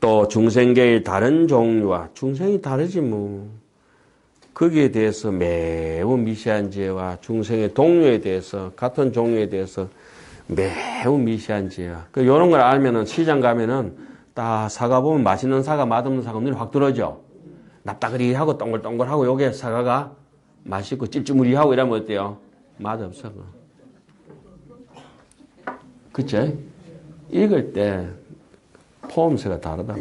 또 중생계의 다른 종류와 중생이 다르지 뭐. 거기에 대해서 매우 미시한 지혜와 중생의 동료에 대해서 같은 종류에 대해서 매우 미시한 지혜와 이런 걸 알면은 시장 가면은 딱 사과 보면 맛있는 사과 맛없는 사과 눈이 확 들어오죠. 납다그리하고 동글동글하고 요게 사과가 맛있고 찔쭈무리하고 이러면 어때요? 맛없어. 그치? 읽을 때 포음새가 다르다.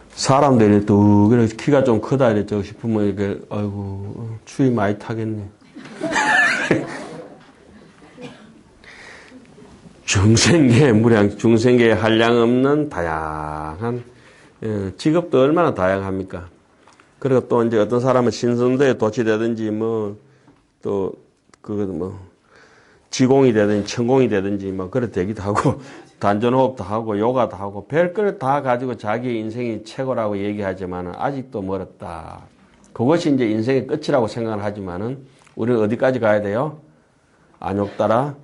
사람들이 또 키가 좀 크다 이랬죠 싶으면 이게 아이고 추위 많이 타겠네. 중생계의 무량, 중생계의 한량 없는 다양한 직업도 얼마나 다양합니까? 그리고 또 이제 어떤 사람은 신선도에 도취되든지 지공이 되든지 천공이 되든지 그래 되기도 하고 단전호흡도 하고 요가도 하고 별걸 다 가지고 자기 인생이 최고라고 얘기하지만은 아직도 멀었다. 그것이 이제 인생의 끝이라고 생각을 하지만은 우리는 어디까지 가야 돼요? 안욕따라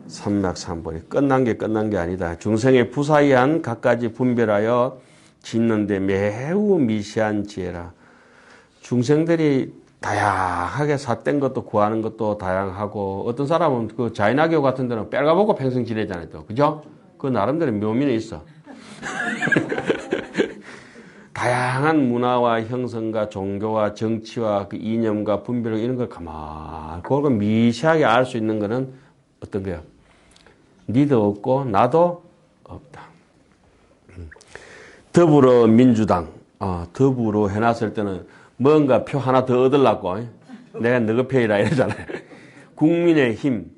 삼맥삼보리. 끝난 게 아니다. 중생의 부사이한 각가지 분별하여 짓는데 매우 미시한 지혜라. 중생들이 다양하게 삿된 것도 구하는 것도 다양하고 어떤 사람은 그 자인학교 같은 데는 빨가벗고 평생 지내잖아요. 또. 그죠? 그 나름대로 묘미는 있어. 다양한 문화와 형성과 종교와 정치와 그 이념과 분별 이런 걸 가만히 그걸 미시하게 알 수 있는 거는 어떤 거예요? 니도 없고 나도 없다. 더불어 민주당 더불어 해놨을 때는 뭔가 표 하나 더 얻으려고 내가 너그 표이라 이러잖아요. 국민의힘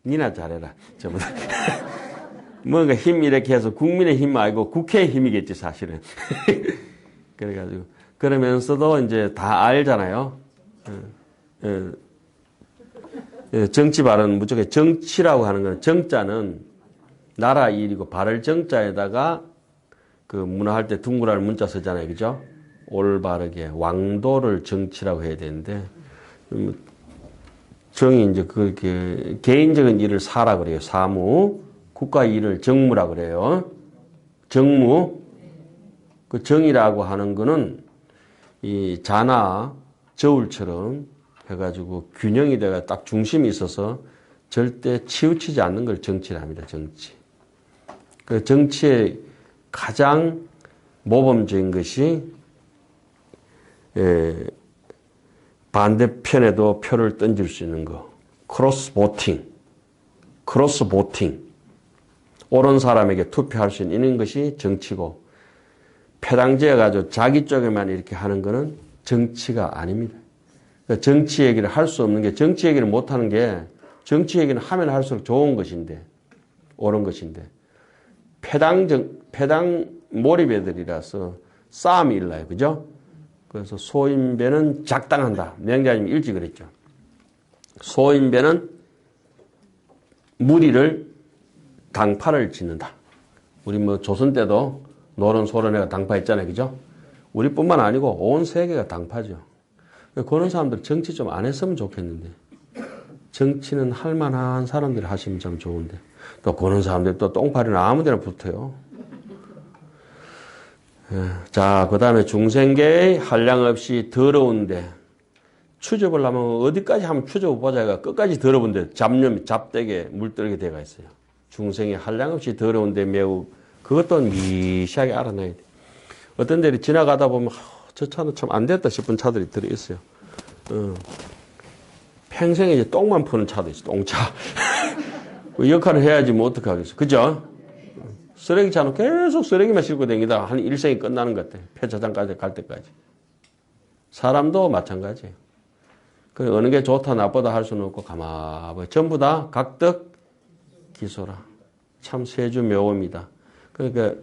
니나 잘해라. 전부 다. 뭔가 힘 이렇게 해서 국민의힘 말고 국회의 힘이겠지 사실은. 그래가지고 그러면서도 이제 다 알잖아요. 정치 발언 무조건 정치라고 하는 건 정자는 나라 일이고 발을 정자에다가 그 문화할 때 둥그랄 문자 쓰잖아요. 그죠? 올바르게 왕도를 정치라고 해야 되는데 정이 이제 그렇게 개인적인 일을 사라 그래요. 사무. 국가 일을 정무라 그래요. 정무. 그 정이라고 하는 거는 이 자나 저울처럼 해가지고 균형이 돼가 딱 중심이 있어서 절대 치우치지 않는 걸 정치랍니다. 정치. 그 정치의 가장 모범적인 것이 반대편에도 표를 던질 수 있는 거. 크로스 보팅. 크로스 보팅. 옳은 사람에게 투표할 수 있는 것이 정치고 패당제 가지고 자기 쪽에만 이렇게 하는 거는 정치가 아닙니다. 그러니까 정치 얘기를 할 수 없는 게 정치 얘기를 못하는 게 정치 얘기는 하면 할수록 좋은 것인데 옳은 것인데 패당 몰입애들이라서 싸움이 일나요. 그죠? 그래서 소인배는 작당한다. 명자님 일찍 그랬죠. 소인배는 무리를 당파를 짓는다. 우리 조선 때도 노론 소론회가 당파했잖아요. 그죠? 우리뿐만 아니고 온 세계가 당파죠. 그런 사람들 정치 좀 안 했으면 좋겠는데 정치는 할 만한 사람들이 하시면 참 좋은데 또 그런 사람들이 또 똥파리나 아무 데나 붙어요. 자, 그 다음에 중생계의 한량 없이 더러운데 추접을 하면 어디까지 하면 추접보자가 끝까지 더러운데 잡되게 물들게 돼가 있어요. 중생이 한량 없이 더러운데 매우 그것도 미시하게 알아내야 돼. 어떤 데를 지나가다 보면 저 차는 참 안 됐다 싶은 차들이 들어있어요. 평생에 이제 똥만 푸는 차도 있어. 똥차. 그 역할을 해야지 뭐 어떡하겠어. 그죠? 쓰레기차는 계속 쓰레기만 싣고 다니다 한 일생이 끝나는 것 같아. 폐차장까지 갈 때까지. 사람도 마찬가지예요. 그 어느 게 좋다 나쁘다 할 수는 없고 가만히 전부 다 각덕 기소라. 참 세주묘음이다. 그러니까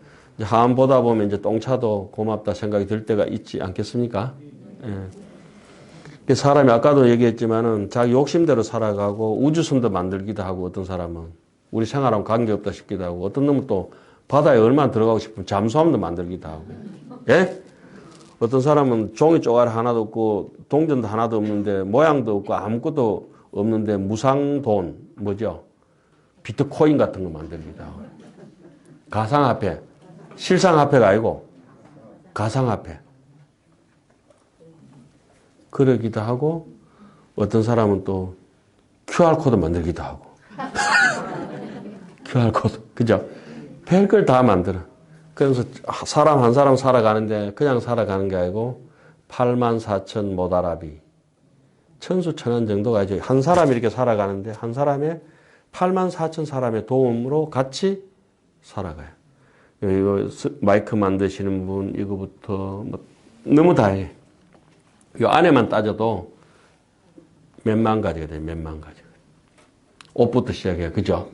하안 보다 보면 이제 똥차도 고맙다 생각이 들 때가 있지 않겠습니까? 예. 사람이 아까도 얘기했지만은 자기 욕심대로 살아가고 우주선도 만들기도 하고 어떤 사람은 우리 생활하고 관계없다 싶기도 하고 어떤 놈은 또 바다에 얼마나 들어가고 싶으면 잠수함도 만들기도 하고. 예? 어떤 사람은 종이 쪼가리 하나도 없고 동전도 하나도 없는데 모양도 없고 아무것도 없는데 무상돈 뭐죠? 비트코인 같은 거 만들기도 하고. 가상화폐. 실상화폐가 아니고 가상화폐. 그러기도 하고 어떤 사람은 또 QR코드 만들기도 하고 QR코드. 그죠? 별걸 다 만들어. 그래서 사람 한 사람 살아가는데 그냥 살아가는 게 아니고 84,000 모다라비. 천수천원 정도가 이제 한 사람이 이렇게 살아가는데 한 사람의 84,000 사람의 도움으로 같이 살아가요. 이거 마이크 만드시는 분, 이거부터 뭐 너무 다해. 이 안에만 따져도 몇만 가지가 돼요, 몇만 가지. 옷부터 시작해요, 그죠?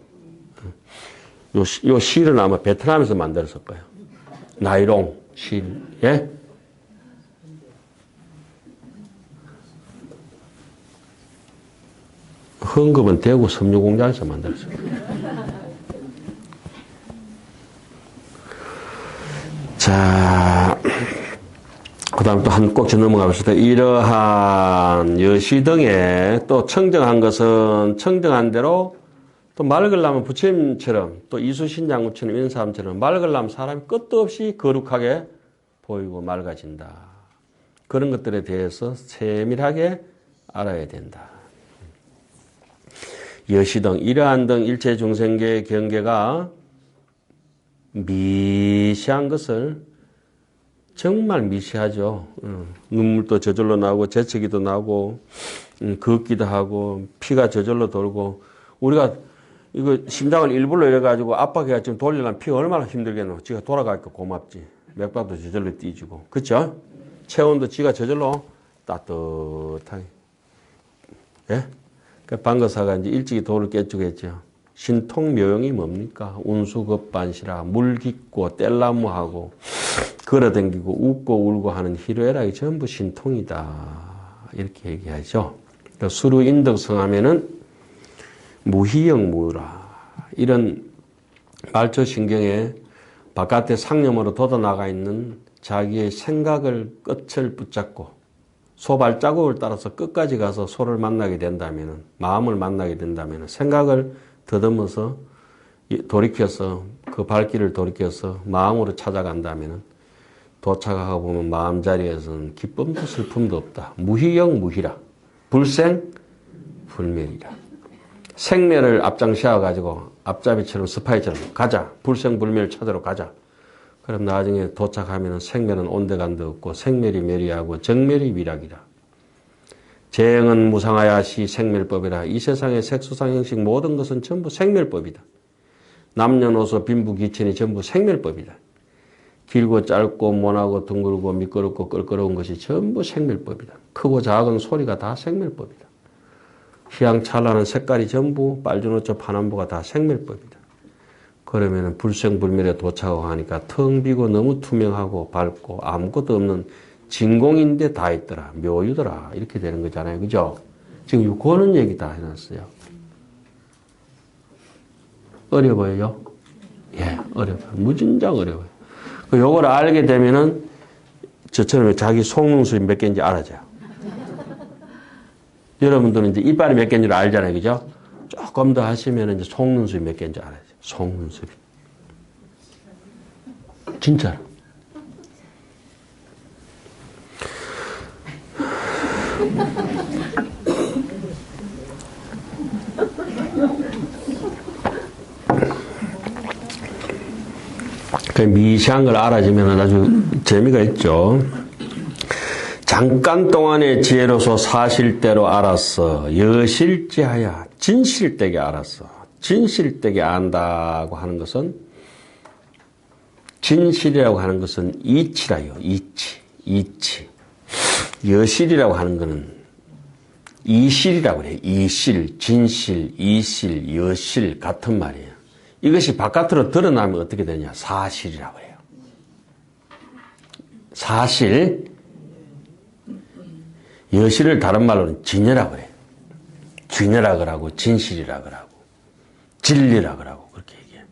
요 실은 아마 베트남에서 만들었을 거예요. 나이롱 실, 예? 헌금은 대구 섬유공장에서 만들었어요. 자, 그 다음 또 한 꼭지 넘어가 봅시다. 이러한 여시 등에 또 청정한 것은 청정한 대로 또 맑으려면 부처님처럼 또 이수신 장군처럼 이런 사람처럼 맑으려면 사람이 끝도 없이 거룩하게 보이고 맑아진다. 그런 것들에 대해서 세밀하게 알아야 된다. 여시 등 이러한 등 일체 중생계의 경계가 미시한 것을 정말 미시하죠. 눈물도 저절로 나오고 재채기도 나오고 걷기도 하고 피가 저절로 돌고 우리가 이거 심장을 일부러 이래가지고 압박해가 지금 돌리려면 피가 얼마나 힘들겠노. 지가 돌아가니까 고맙지. 맥박도 저절로 뛰지고. 그쵸? 체온도 지가 저절로 따뜻하게. 예? 그 방거사가 이제 일찍이 돌을 깨주겠죠. 신통묘용이 뭡니까? 운수급반시라 물 깊고 뗄나무하고 걸어다니고 웃고 울고 하는 희로애락이 전부 신통이다. 이렇게 얘기하죠. 수루인덕성 하면은 무희영무라. 이런 말초신경에 바깥에 상념으로 돋아나가 있는 자기의 생각을 끝을 붙잡고 소발자국을 따라서 끝까지 가서 소를 만나게 된다면, 마음을 만나게 된다면, 생각을 더듬어서 돌이켜서 그 발길을 돌이켜서 마음으로 찾아간다면 도착하고 보면 마음자리에서는 기쁨도 슬픔도 없다. 무희영 무희라. 불생 불멸이라. 생멸을 앞장시어가지고 앞잡이처럼 스파이처럼 가자. 불생불멸 찾으러 가자. 그럼 나중에 도착하면 생멸은 온데간데 없고 생멸이 멸이하고 정멸이 위락이라. 재행은 무상하야시 생멸법이라. 이 세상의 색수상 형식 모든 것은 전부 생멸법이다. 남녀노소 빈부귀천이 전부 생멸법이다. 길고 짧고 모나고 둥글고 미끄럽고 껄끄러운 것이 전부 생멸법이다. 크고 작은 소리가 다 생멸법이다. 휘황찬란한 색깔이 전부 빨주노초 파남보가 다 생멸법이다. 그러면 불생불멸에 도착하고 하니까 텅 비고 너무 투명하고 밝고 아무것도 없는 진공인데 다 있더라. 묘유더라. 이렇게 되는 거잖아요. 그죠? 지금 그런 얘기 다 해놨어요. 어려 보여요? 예, 어려 보여요. 무진장 어려워요. 요걸 알게 되면은 저처럼 자기 속눈썹이 몇 개인지 알아져요. 여러분들은 이제 이빨이 몇 개인지 알잖아요. 그죠? 조금 더 하시면 이제 속눈썹이 몇 개인지 알아요. 속눈썹이. 진짜로. 그 미시한 걸 알아지면 아주 재미가 있죠. 잠깐 동안의 지혜로서 사실대로 알았어. 여실지하야 진실되게 알았어. 진실되게 안다고 하는 것은 진실이라고 하는 것은 이치라요. 이치. 여실이라고 하는 것은 이실이라고 그래요. 이실, 진실, 이실, 여실 같은 말이에요. 이것이 바깥으로 드러나면 어떻게 되냐? 사실이라고 해요. 사실, 여실을 다른 말로는 진여라고 해요. 진여라고 하고 진실이라고 하고 진리라고 하고 그렇게 얘기해요.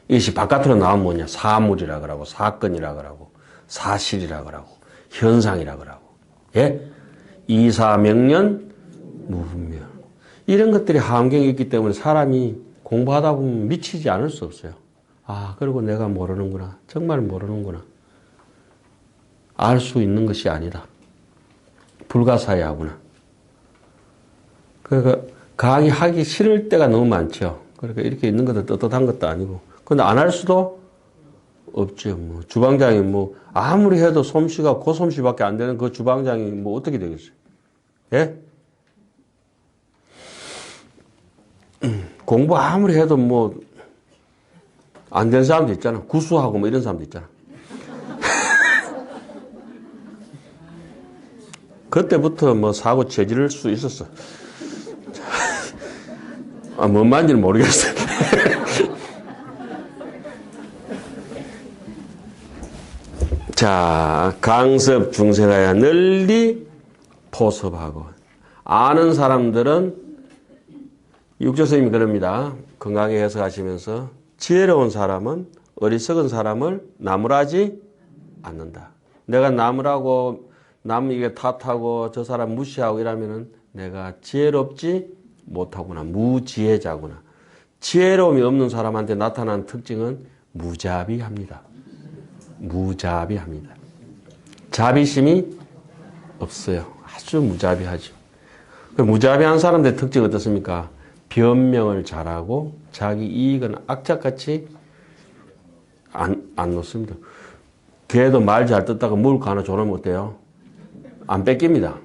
이것이 바깥으로 나오면 뭐냐? 사물이라고 하고 사건이라고 하고 사실이라고 하고 현상이라고 하고 예? 이사명년 무분별 이런 것들이 환경에 있기 때문에 사람이 공부하다 보면 미치지 않을 수 없어요. 아, 그리고 내가 모르는구나. 정말 모르는구나. 알 수 있는 것이 아니다. 불가사의하구나. 그러니까 강의하기 싫을 때가 너무 많죠. 그러니까 이렇게 있는 것도 떳떳한 것도 아니고. 근데 안 할 수도 없죠. 뭐 주방장이 뭐 아무리 해도 솜씨가 고솜씨밖에 안 되는 그 주방장이 뭐 어떻게 되겠어요? 예? 공부 아무리 해도 뭐 안 된 사람도 있잖아. 구수하고 뭐 이런 사람도 있잖아. 그때부터 뭐 사고 체질 수 있었어. 아, 뭔 말인지는 모르겠어. 자, 강습 중생하여 널리 포섭하고. 아는 사람들은 육조스님이 그럽니다. 건강하게 해석하시면서 지혜로운 사람은 어리석은 사람을 나무라지 않는다. 내가 나무라고 남 이게 탓하고 저 사람 무시하고 이러면은 내가 지혜롭지 못하구나. 무지혜자구나. 지혜로움이 없는 사람한테 나타나는 특징은 무자비합니다. 무자비합니다. 자비심이 없어요. 아주 무자비하죠. 그 무자비한 사람들의 특징이 어떻습니까? 변명을 잘하고 자기 이익은 악착같이 안 놓습니다. 개도 말 잘 듣다가 물 하나 줘놓으면 어때요? 안 뺏깁니다.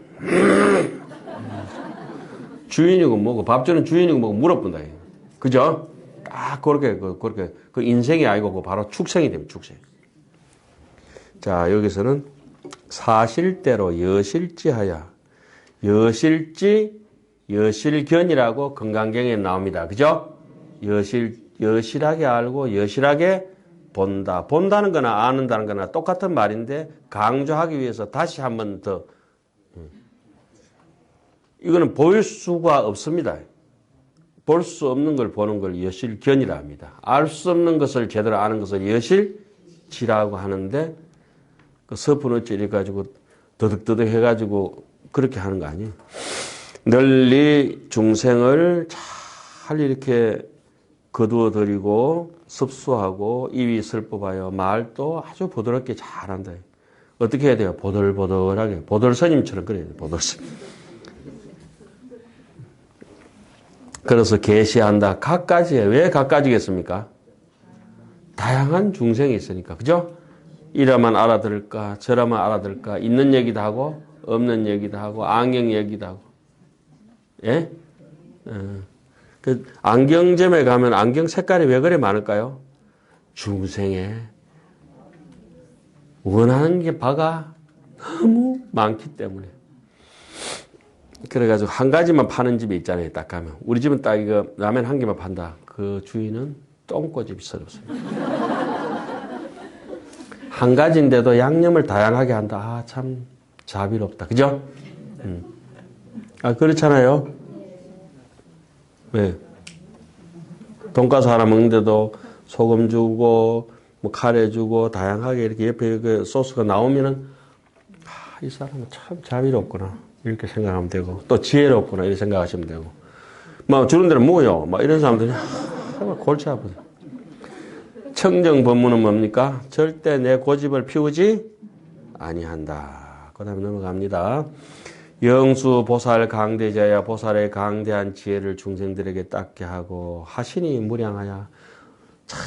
주인이고 뭐고 밥 주는 주인이고 뭐고 물어본다. 그죠? 딱 그렇게 그 인생이 아니고 그 바로 축생이 됩니다. 축생. 자, 여기서는 사실대로 여실지하여 여실견이라고 건강경에 나옵니다. 그죠? 여실하게 알고 여실하게 본다. 본다는 거나 아는다는 거나 똑같은 말인데 강조하기 위해서 다시 한 번 더 이거는 볼 수가 없습니다. 볼 수 없는 걸 보는 걸 여실견이라 합니다. 알 수 없는 것을 제대로 아는 것을 여실지라고 하는데 그 서푼 어째 이래가지고 더덕더덕 해가지고 그렇게 하는 거 아니에요. 널리 중생을 잘 이렇게 거두어들이고 습수하고 입이 슬퍼봐요. 말도 아주 부드럽게 잘한다. 어떻게 해야 돼요? 보들보들하게. 보들스님처럼 그래야 돼요. 보들스님. 그래서 계시한다. 갖가지예요. 왜 갖가지겠습니까? 다양한 중생이 있으니까. 그죠? 이라만 알아들을까? 저라만 알아들을까? 있는 얘기도 하고 없는 얘기도 하고 안경 얘기도 하고. 예? 그 안경점에 가면 안경 색깔이 왜 그래 많을까요? 중생에 원하는 게 바가 너무 많기 때문에. 그래가지고 한 가지만 파는 집이 있잖아요. 딱 가면. 우리 집은 딱 이거 라면 한 개만 판다. 그 주인은 똥꼬집이 서럽습니다. 한 가지인데도 양념을 다양하게 한다. 아, 참 자비롭다. 그죠? 아, 그렇잖아요. 왜? 돈가스 하나 먹는데도 소금 주고, 뭐 카레 주고, 다양하게 이렇게 옆에 그 소스가 나오면은, 아, 이 사람은 참 자비롭구나. 이렇게 생각하면 되고, 또 지혜롭구나. 이렇게 생각하시면 되고. 막 주는 데는 뭐요? 막 이런 사람들이, 골치 아프다. 청정법문은 뭡니까? 절대 내 고집을 피우지 아니한다. 그 다음에 넘어갑니다. 영수 보살 강대자야 보살의 강대한 지혜를 중생들에게 닦게 하고 하시니 무량하야. 참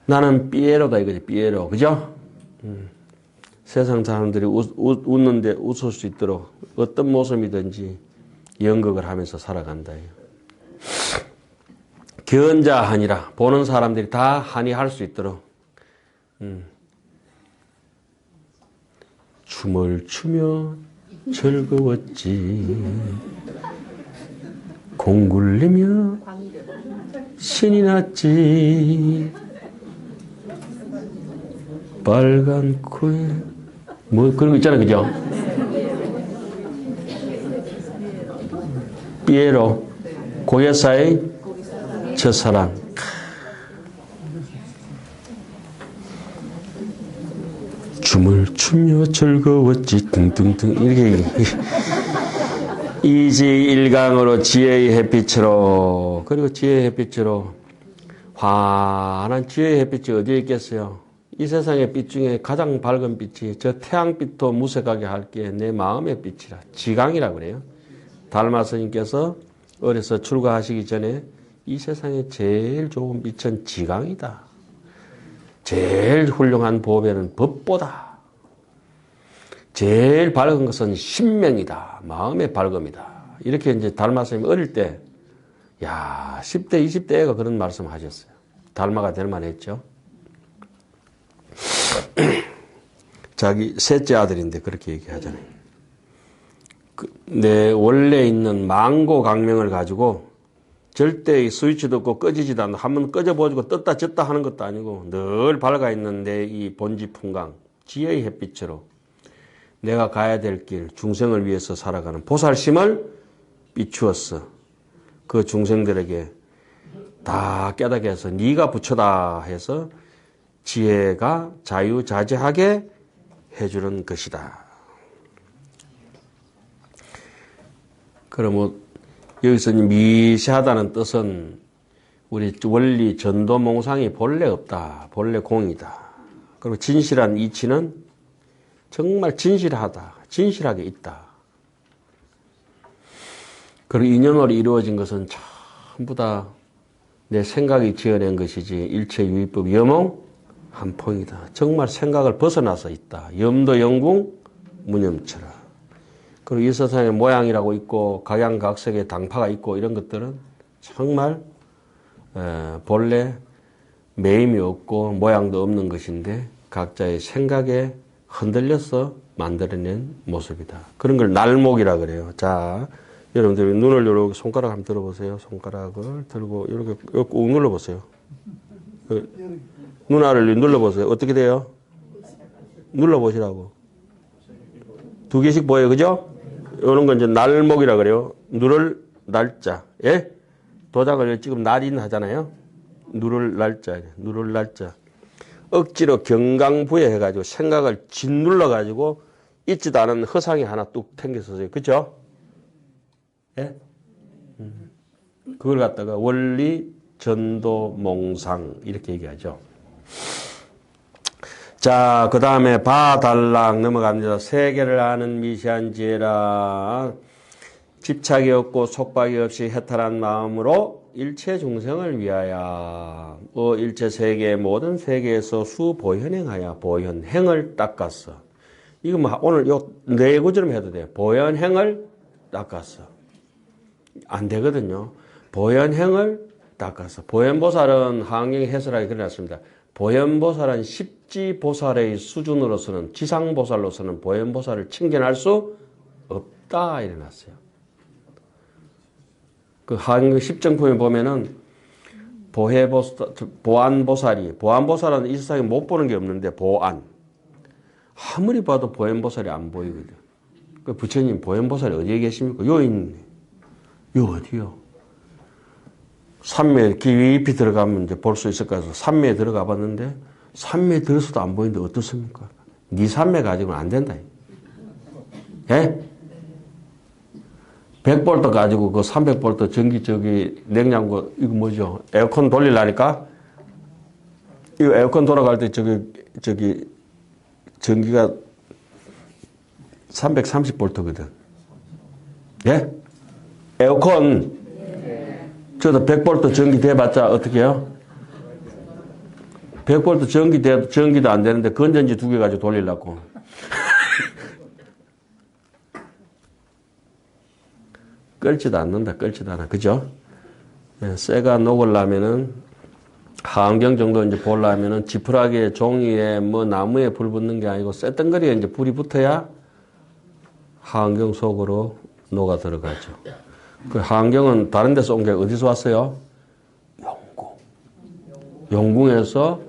나는 삐에로다 이거지. 삐에로. 그죠? 세상 사람들이 웃는데 웃을 수 있도록 어떤 모습이든지 연극을 하면서 살아간다. 견자하니라. 보는 사람들이 다 한이할 수 있도록 춤을 추며 즐거웠지. 공굴리며 신이 났지. 빨간 코에 뭐 그런 거 있잖아요. 그죠? 삐에로 고예사의 첫사랑. 춤을 추며 즐거웠지 등등등 이렇게 이지일강으로 지혜의 햇빛으로 그리고 지혜의 햇빛으로 환한 지혜의 햇빛이 어디에 있겠어요? 이 세상의 빛 중에 가장 밝은 빛이 저 태양빛도 무색하게 할게 내 마음의 빛이라. 지강이라고 그래요. 달마 스님께서 어려서 출가하시기 전에 이 세상에 제일 좋은 빛은 지강이다. 제일 훌륭한 보배는 법보다. 제일 밝은 것은 신명이다. 마음의 밝음이다. 이렇게 이제 달마 스님이 어릴 때, 야, 10대, 20대 애가 그런 말씀 하셨어요. 달마가 될 만했죠. 자기 셋째 아들인데 그렇게 얘기하잖아요. 내 원래 있는 망고 강명을 가지고 절대 스위치도 없고 꺼지지도 않고 한번 꺼져보고 떴다 졌다 하는 것도 아니고 늘 밝아 있는 내 이 본지 풍광, 지혜의 햇빛으로 내가 가야 될 길, 중생을 위해서 살아가는 보살심을 비추었어. 그 중생들에게 다 깨닫게 해서 네가 부처다 해서 지혜가 자유자재하게 해주는 것이다. 그러면 여기서 미시하다는 뜻은 우리 원리 전도몽상이 본래 없다. 본래 공이다. 그리고 진실한 이치는 정말 진실하다. 진실하게 있다. 그리고 인연으로 이루어진 것은 전부 다 내 생각이 지어낸 것이지 일체 유의법 염용 한풍이다. 정말 생각을 벗어나서 있다. 염도 영궁 무념처라. 그리고 이 세상에 모양이라고 있고 각양각색의 당파가 있고 이런 것들은 정말 본래 매임이 없고 모양도 없는 것인데 각자의 생각에 흔들려서 만들어낸 모습이다. 그런 걸 날목이라 그래요. 자, 여러분들 눈을 이렇게 손가락 한번 들어보세요. 손가락을 들고 이렇게 꾹 눌러보세요. 눈알을 눌러보세요. 어떻게 돼요? 눌러보시라고. 두 개씩 보여요. 그죠? 이런 건 이제 날목이라 그래요. 누를 날짜. 예? 도장을 지금 날인 하잖아요. 누를 날짜. 누를 날짜. 억지로 경강부에 해가지고 생각을 짓눌러가지고 있지도 않은 허상이 하나 뚝 탱겼어요. 그죠? 예? 그걸 갖다가 원리 전도 몽상 이렇게 얘기하죠. 자, 그 다음에 바달락 넘어갑니다. 세계를 아는 미시한 지혜라. 집착이 없고 속박이 없이 해탈한 마음으로 일체 중생을 위하여 일체 세계 모든 세계에서 수보현행하여 보현행을 닦았어. 이거 뭐 오늘 요 네 구절만 해도 돼요. 보현행을 닦았어. 안 되거든요. 보현행을 닦았어. 보현보살은 하안경에 해설하기 그래놨습니다. 보현보살은 십지보살의 수준으로서는 지상보살로서는 보현보살을 칭견할 수 없다 이래놨어요. 그 하안경 십정품에 보면은 보안보살은 이 세상에 못 보는 게 없는데 보안. 아무리 봐도 보현보살이 안 보이거든. 그 부처님 보현보살이 어디에 계십니까? 요 있네. 요 어디요? 산매에 깊이 들어가면 이제 볼 수 있을 것 같아서 산매에 들어가 봤는데 산매에 들어서도 안 보이는데 어떻습니까? 네 산매 가지고는 안 된다. 예? 100볼트 가지고 그 300볼트 전기 냉장고 이거 뭐죠? 에어컨 돌리려니까 이거 에어컨 돌아갈 때 전기가 330볼트거든. 예? 에어컨 저도 100볼트 전기 대봤자 어떻게 해요? 100볼트 전기도 안 되는데 건전지 2개 가지고 돌리려고. 끓지도 않는다. 끓지도 않아. 그죠? 쇠가 녹으려면은 하안경 정도 이제 보려면은 지푸라기에 종이에 뭐 나무에 불 붙는 게 아니고 쇠덩거리에 이제 불이 붙어야 하안경 속으로 녹아 들어가죠. 그 하안경은 다른 데서 온 게 어디서 왔어요? 용궁. 용궁에서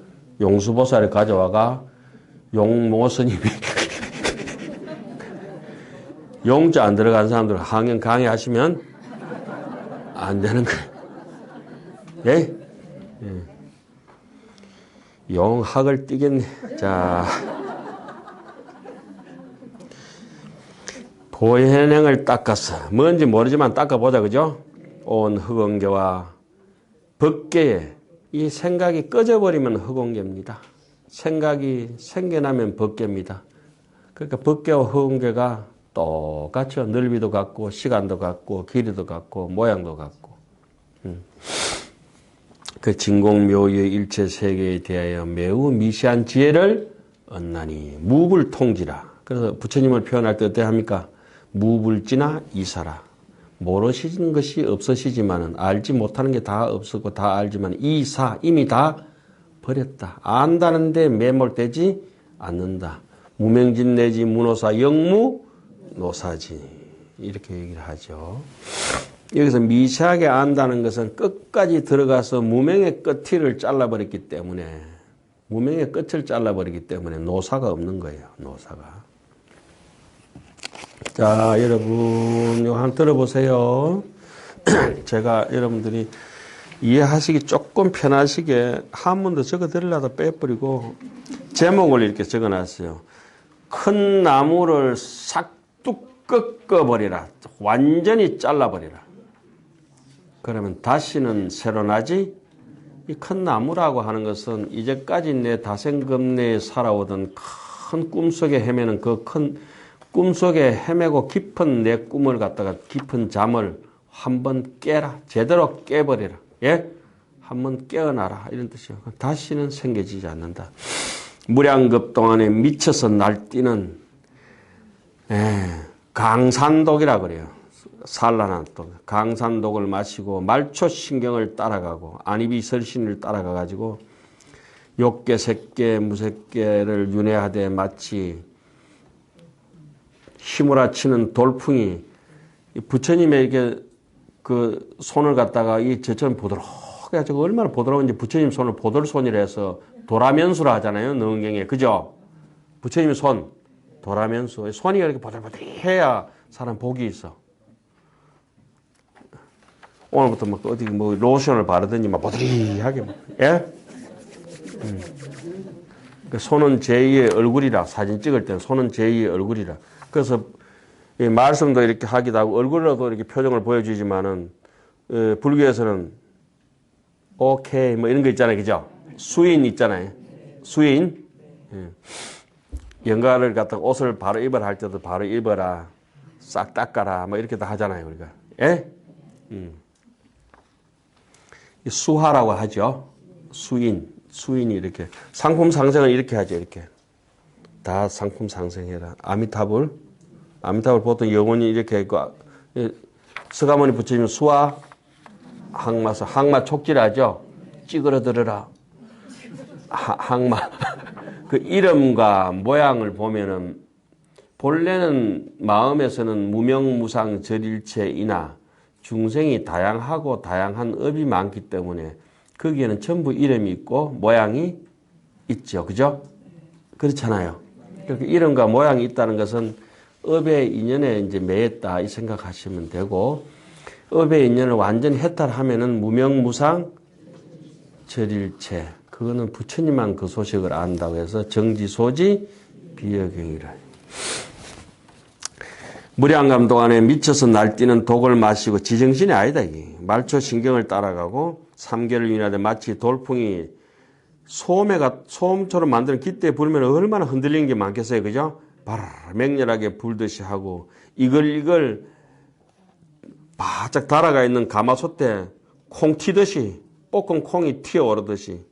용수보살이 가져와가 용모 스님이 용자 안 들어간 사람들 하안경 강의하시면 안 되는 거예요. 예? 예. 용학을 띠겠네. 자. 보현행을 닦았어. 뭔지 모르지만 닦아보자. 그죠? 온 흑언계와 법계에 이 생각이 꺼져버리면 허공계입니다. 생각이 생겨나면 법계입니다. 그러니까 법계와 허공계가 똑같죠. 넓이도 같고 시간도 같고 길이도 같고 모양도 같고. 그 진공묘의 일체 세계에 대하여 매우 미시한 지혜를 얻나니 무불통지라. 그래서 부처님을 표현할 때 어떻게 합니까? 무불지나 이사라. 모르시는 것이 없으시지만은 알지 못하는 게 다 없었고 다 알지만 이사 이미 다 버렸다. 안다는데 매몰되지 않는다. 무명진 내지 무노사 영무 노사지 이렇게 얘기를 하죠. 여기서 미세하게 안다는 것은 끝까지 들어가서 무명의 끝을 잘라버렸기 때문에 무명의 끝을 잘라버리기 때문에 노사가 없는 거예요. 노사가. 자, 여러분 이거 한번 들어보세요. 제가 여러분들이 이해하시기 조금 편하시게 한문도 적어드리려다 빼버리고 제목을 이렇게 적어놨어요. 큰 나무를 싹둑 꺾어버리라. 완전히 잘라버리라. 그러면 다시는 새로 나지? 이 큰 나무라고 하는 것은 이제까지 내 다생금내에 살아오던 큰 꿈속에 헤매는 그 큰 꿈속에 헤매고 깊은 내 꿈을 갖다가 깊은 잠을 한번 깨라. 제대로 깨버리라. 예? 한번 깨어나라. 이런 뜻이에요. 다시는 생겨지지 않는다. 무량급 동안에 미쳐서 날뛰는 강산독이라 그래요. 산란한 독. 강산독을 마시고 말초신경을 따라가고 안입이 설신을 따라가가지고 욕계, 색계, 무색계를 윤회하되 마치 휘몰아치는 돌풍이 부처님에게 그 손을 갖다가 이 저처럼 보드럽게 하고 얼마나 보드러운지 부처님 손을 보돌손이라 해서 도라면수라 하잖아요. 능경에. 그죠? 부처님의 손. 도라면수. 손이 이렇게 보들보들해야 사람 복이 있어. 오늘부터 막 어디 뭐 로션을 바르더니 막 보들하게 막. 예? 그 손은 제2의 얼굴이라. 사진 찍을 때는 손은 제2의 얼굴이라. 그래서 이 말씀도 이렇게 하기도 하고 얼굴로도 이렇게 표정을 보여주지만은 불교에서는 오케이 뭐 이런 거 있잖아요. 그죠? 수인 있잖아요. 수인. 영가를 갖다가 옷을 바로 입어라 할 때도 바로 입어라. 싹 닦아라. 뭐 이렇게 다 하잖아요. 우리가. 예? 수하라고 하죠. 수인. 수인이 이렇게. 상품 상승을 이렇게 하죠. 이렇게. 다 상품 상승해라. 아미타불 보통 영혼이 이렇게 있고, 서가모니 부처님 수화, 항마서, 항마 촉질하죠? 찌그러들어라. 항마. 그 이름과 모양을 보면은, 본래는 마음에서는 무명무상 절일체이나 중생이 다양하고 다양한 업이 많기 때문에 거기에는 전부 이름이 있고 모양이 있죠. 그죠? 그렇잖아요. 그렇게 이름과 모양이 있다는 것은 업의 인연에 이제 매였다 이 생각하시면 되고 업의 인연을 완전히 해탈하면은 무명무상 절일체 그거는 부처님만 그 소식을 안다고 해서 정지소지 비여경이라. 무량감 동안에 미쳐서 날뛰는 독을 마시고 지정신이 아니다 이게 말초 신경을 따라가고 삼계를 윤하되 마치 돌풍이 소음처럼 만드는 깃대에 불면 얼마나 흔들리는 게 많겠어요. 그죠? 바르르 맹렬하게 불듯이 하고 이걸 바짝 달아가 있는 가마솥에 콩 튀듯이 볶은 콩이 튀어오르듯이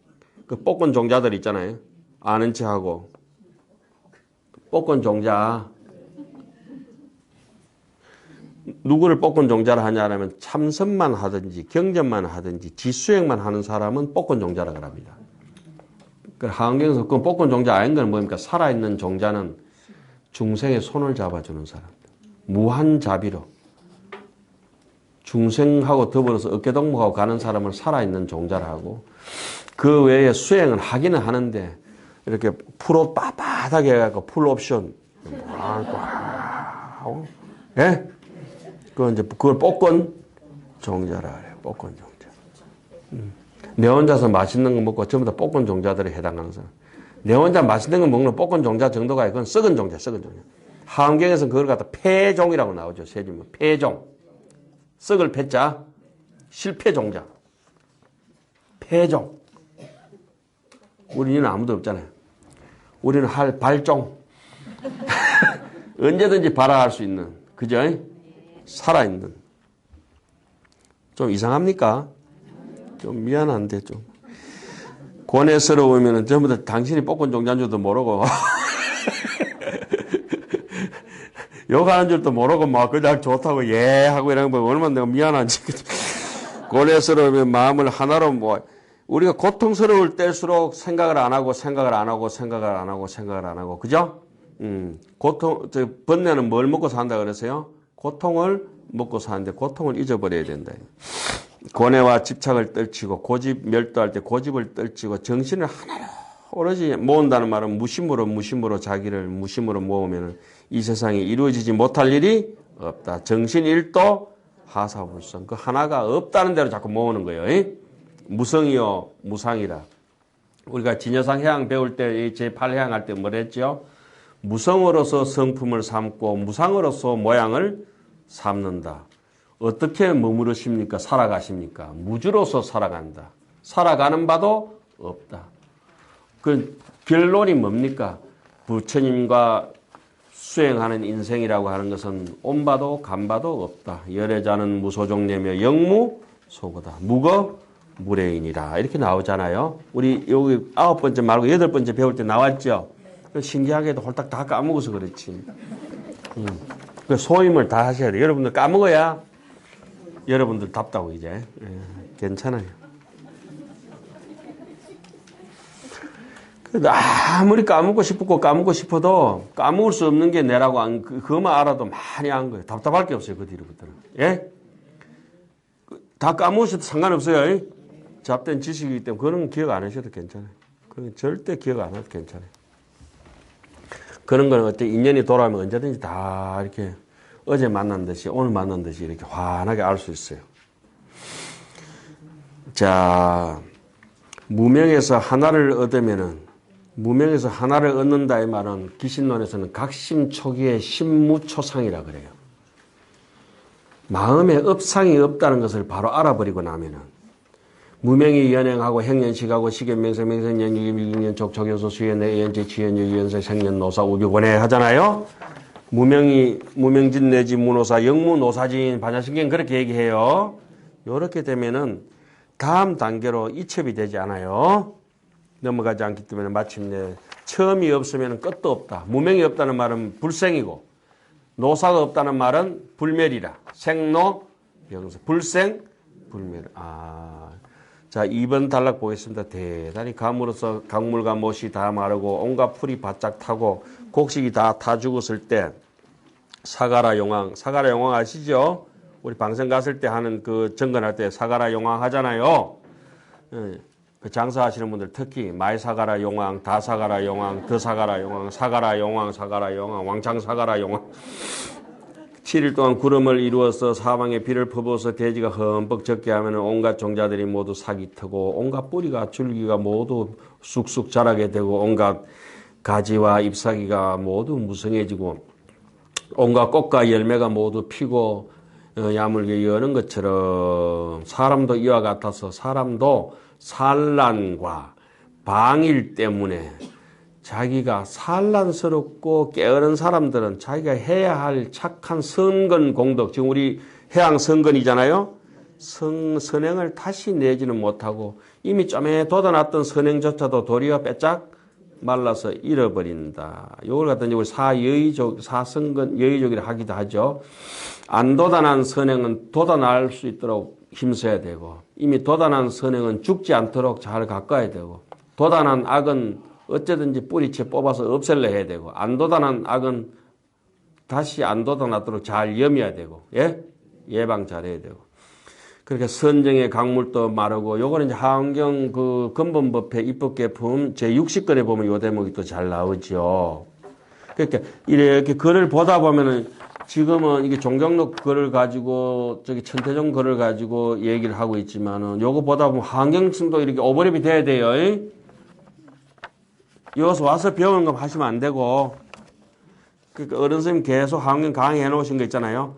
그 볶은 종자들 있잖아요. 아는 체하고 볶은 종자 누구를 볶은 종자라 하냐면 참선만 하든지 경전만 하든지 지수행만 하는 사람은 볶은 종자라 그럽니다. 그 하은경에서 그 볶은 종자 아닌 건 뭡니까? 살아있는 종자는 중생의 손을 잡아주는 사람. 무한자비로. 중생하고 더불어서 어깨동무하고 가는 사람을 살아있는 종자라 하고 그 외에 수행은 하기는 하는데 이렇게 풀옷 빳빳하게 해갖고 풀옵션. 예? 그걸 볶은 종자라 그래요. 볶은 종자. 내 혼자서 맛있는 거 먹고 전부 다 볶은 종자들에 해당하는 사람. 내 혼자 맛있는 거 먹는 볶은 종자 정도가 아니고 그건 썩은 종자. 하은경에서는 그걸 갖다 폐종이라고 나오죠. 세지면 폐종. 썩을 폐자, 실패종자. 폐종. 우리는 아무도 없잖아요. 우리는 할 발종. 언제든지 발화할 수 있는, 그죠? 살아있는. 좀 이상합니까? 좀 미안한데, 좀. 고뇌스러우면 전부 다 당신이 뽑은 종자인지도 모르고, 욕하는 줄도 모르고, 막, 그냥 좋다고, 예, 하고 이러는 거 얼마나 내가 미안한지. 고뇌스러우면 마음을 하나로 우리가 고통스러울 때일수록 생각을 안 하고, 그죠? 번뇌는 뭘 먹고 산다 그랬어요? 고통을 먹고 사는데, 고통을 잊어버려야 된다. 고뇌와 집착을 떨치고, 고집 멸도할 때 고집을 떨치고, 정신을 하나로 오로지 모은다는 말은 무심으로 자기를 무심으로 모으면 이 세상에 이루어지지 못할 일이 없다. 정신 일도 하사불성. 그 하나가 없다는 대로 자꾸 모으는 거예요. 무성이요, 무상이라. 우리가 진여상 해양 배울 때, 제8해양 할 때 뭐라 했죠? 무성으로서 성품을 삼고, 무상으로서 모양을 삼는다. 어떻게 머무르십니까? 살아가십니까? 무주로서 살아간다. 살아가는 바도 없다. 그 결론이 뭡니까? 부처님과 수행하는 인생이라고 하는 것은 온바도 간바도 없다. 열애자는 무소종내며 영무소거다. 무거 무례인이라. 이렇게 나오잖아요. 우리 여기 9번째 말고 8번째 배울 때 나왔죠. 신기하게도 홀딱 다 까먹어서 그렇지. 그 소임을 다 하셔야 돼요. 여러분들 까먹어야 여러분들 답다고 이제. 괜찮아요. 아무리 까먹고 싶어도 까먹을 수 없는 게 내라고 그것만 알아도 많이 한 거예요. 답답할 게 없어요. 그 뒤로부터는. 예? 다 까먹으셔도 상관없어요. 잡된 지식이기 때문에 그거는 기억 안 하셔도 괜찮아요. 그건 절대 기억 안 해도 괜찮아요. 그런 거는 어때 인연이 돌아오면 언제든지 다 이렇게 어제 만난 듯이 오늘 만난 듯이 이렇게 환하게 알 수 있어요. 자, 무명에서 하나를 얻는다 이 말은 기신론에서는 각심초기의 신무초상이라 그래요. 마음에 업상이 없다는 것을 바로 알아버리고 나면은 무명이 연행하고 행연식하고 시견명생 명생년 유기밀년 족족요소 수연내 연제 지연유 유연세 생년노사 우비권해 하잖아요. 무명진 내지 무노사 영무노사진 반야신경 그렇게 얘기해요. 이렇게 되면은 다음 단계로 이첩이 되지 않아요. 넘어가지 않기 때문에 마침내 처음이 없으면 끝도 없다. 무명이 없다는 말은 불생이고 노사가 없다는 말은 불멸이라. 생로 명사 불생 불멸. 자 2번 단락 보겠습니다. 대단히 감으로서 강물과 못이 다 마르고 온갖 풀이 바짝 타고 곡식이 다 타 죽었을 때 사가라 용왕 아시죠? 우리 방생 갔을 때 하는 그 정건할 때 사가라 용왕 하잖아요. 그 장사하시는 분들 특히 마이 사가라 용왕, 다 사가라 용왕, 더 사가라 용왕, 사가라 용왕, 왕창 사가라 용왕. 7일 동안 구름을 이루어서 사방에 비를 퍼부어서 대지가 흠뻑 젖게 하면 온갖 종자들이 모두 sak이 트고 온갖 뿌리가 줄기가 모두 쑥쑥 자라게 되고 온갖 가지와 잎사귀가 모두 무성해지고 온갖 꽃과 열매가 모두 피고 야물게 여는 것처럼 사람도 이와 같아서 사람도 산란과 방일 때문에 자기가 산란스럽고 게으른 사람들은 자기가 해야 할 착한 선건 공덕, 지금 우리 해양 선건이잖아요. 선행을 다시 내지는 못하고 이미 점에 돋아놨던 선행조차도 도리어 빼짝 말라서 잃어버린다. 이걸 갖다 우리 사선건, 여의족이라 하기도 하죠. 안 돋아난 선행은 돋아날 수 있도록 힘써야 되고 이미 돋아난 선행은 죽지 않도록 잘 가까야 되고 돋아난 악은 어쨌든지 뿌리채 뽑아서 없앨래 해야 되고 안 돋아난 악은 다시 안 돋아나도록 잘 염해야 되고 예방 잘해야 되고 그렇게 선정의 강물도 마르고 요거는 이제 하원경 그 근본법회 입법개품 제60건에 보면 요 대목이 또 잘 나오죠. 그러니까 이렇게 글을 보다 보면은 지금은 이게 종경록 글을 가지고 저기 천태종 글을 가지고 얘기를 하고 있지만은 요거 보다 보면 하원경승도 이렇게 오버랩이 돼야 돼요. 여기서 와서 배우는 거 하시면 안 되고, 그러니까 어른 선생님 계속 하원경 강의해 놓으신 거 있잖아요.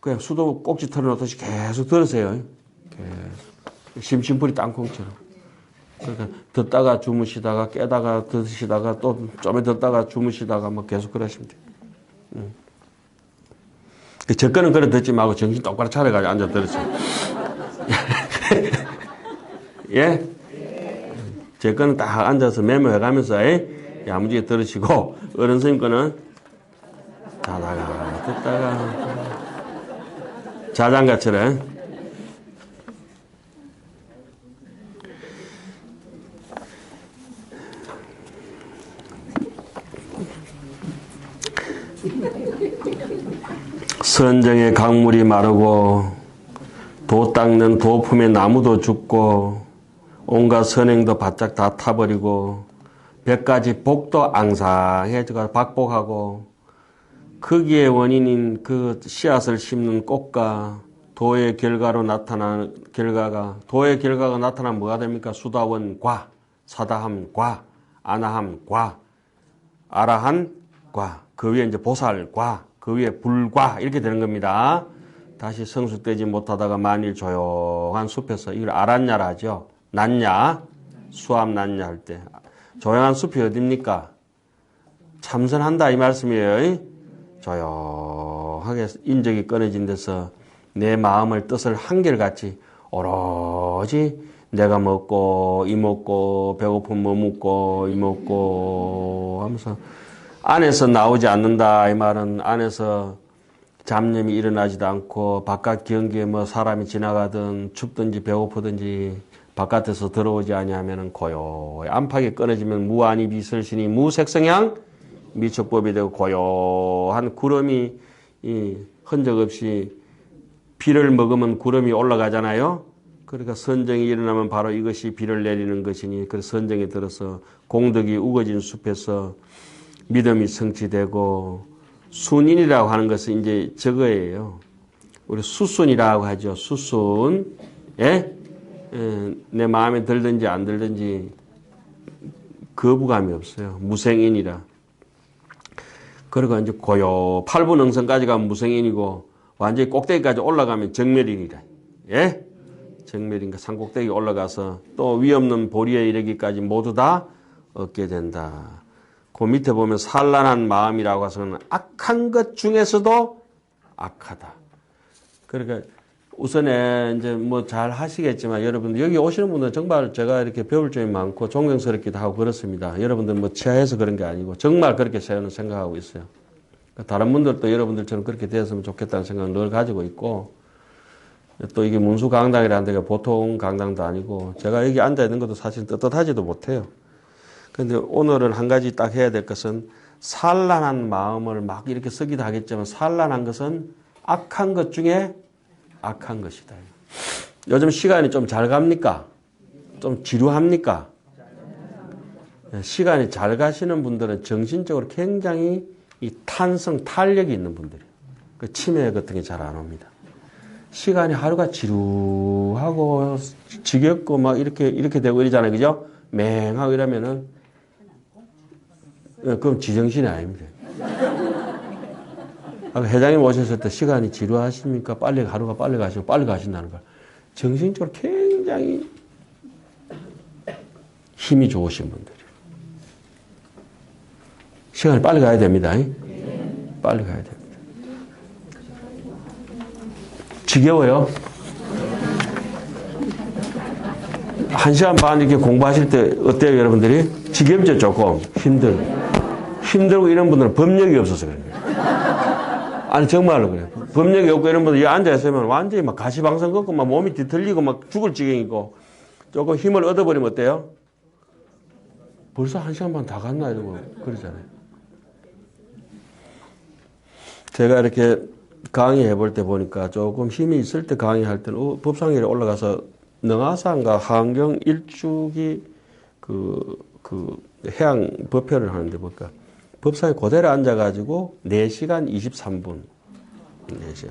그냥 수도 꼭지 털어놓듯이 계속 들으세요. 심심풀이 땅콩처럼. 그러니까 듣다가 주무시다가 깨다가 드시다가 또 좀 듣다가 주무시다가 뭐 계속 그러시면 돼요. 제 거는 그래 듣지 말고 정신 똑바로 차려가지고 앉아 들으세요. 예? 제 거는 딱 앉아서 메모해가면서 야무지게 들으시고 어른 선생님 거는 자다가 듣다가 자장가처럼 선정의 강물이 마르고 도 닦는 도품의 나무도 죽고 온갖 선행도 바짝 다 타버리고 100가지 복도 앙상해져가 박복하고 크기의 원인인 그 씨앗을 심는 꽃과 도의 결과로 나타나는 도의 결과가 나타나면 뭐가 됩니까? 수다원과 사다함과 아나함과 아라한과 그 위에 이제 보살과 그 위에 불과 이렇게 되는 겁니다. 다시 성숙되지 못하다가 만일 조용한 숲에서 이걸 알았냐라 하죠. 났냐? 수암 났냐 할 때. 조용한 숲이 어딥니까? 참선한다 이 말씀이에요. 조용하게 인적이 끊어진 데서 내 마음을 뜻을 한결같이 오로지 내가 먹고 이 먹고 배고프면 뭐 먹고 이 먹고 하면서 안에서 나오지 않는다 이 말은 안에서 잡념이 일어나지도 않고 바깥 경계에 뭐 사람이 지나가든 춥든지 배고프든지 바깥에서 들어오지 아니하면은 고요히 안팎이 끊어지면 무안이 비설신이 무색성향 미척법이 되고 고요한 구름이 이 흔적 없이 비를 먹으면 구름이 올라가잖아요. 그러니까 선정이 일어나면 바로 이것이 비를 내리는 것이니 그 선정에 들어서 공덕이 우거진 숲에서 믿음이 성취되고 순인이라고 하는 것은 이제 저거예요. 우리 수순이라고 하죠. 수순. 예? 내 마음에 들든지 안 들든지 거부감이 없어요. 무생인이라. 그리고 이제 고요 8분 응선까지 가면 무생인이고 완전히 꼭대기까지 올라가면 정멸인이라. 예? 정멸인가 산꼭대기 올라가서 또 위없는 보리에 이르기까지 모두 다 얻게 된다. 그 밑에 보면 산란한 마음이라고 해서는 악한 것 중에서도 악하다. 그러니까 우선에 이제 뭐 잘 하시겠지만 여러분들 여기 오시는 분들은 정말 제가 이렇게 배울 점이 많고 존경스럽기도 하고 그렇습니다. 여러분들 뭐 치하해서 그런 게 아니고 정말 그렇게 저는 생각하고 있어요. 그러니까 다른 분들도 여러분들처럼 그렇게 되었으면 좋겠다는 생각을 늘 가지고 있고 또 이게 문수 강당이라는 데가 보통 강당도 아니고 제가 여기 앉아 있는 것도 사실 떳떳하지도 못해요. 그런데 오늘은 한 가지 딱 해야 될 것은 산란한 마음을 막 이렇게 쓰기도 하겠지만 산란한 것은 악한 것 중에 악한 것이다. 요즘 시간이 좀 잘 갑니까? 좀 지루합니까? 시간이 잘 가시는 분들은 정신적으로 굉장히 이 탄성, 탄력이 있는 분들이에요. 그 치매 같은 게 잘 안 옵니다. 시간이 하루가 지루하고 지겹고 막 이렇게 되고 이러잖아요. 그죠? 맹하고 이러면은 그럼 지정신이 아닙니다. 회장님 오셨을 때 시간이 지루하십니까? 하루가 빨리 가시고 빨리 가신다는 걸. 정신적으로 굉장히 힘이 좋으신 분들이에요. 시간이 빨리 가야 됩니다. 빨리 가야 됩니다. 지겨워요? 1시간 반 이렇게 공부하실 때 어때요, 여러분들이? 지겹죠, 조금? 힘들고 이런 분들은 법력이 없어서 그래요. 아니, 정말로 그래요. 법력이 없고 이런 분들 여기 앉아있으면 완전히 막 가시방송 걷고 막 몸이 뒤틀리고 막 죽을 지경이고 조금 힘을 얻어버리면 어때요? 벌써 1시간 반 다 갔나 이러고 그러잖아요. 제가 이렇게 강의해 볼 때 보니까 조금 힘이 있을 때 강의할 때는 법상에 올라가서 능하산과 하안경 일주기 해양 법회를 하는데 보니까 법상에 그대로 앉아가지고 4시간 23분. 4시간.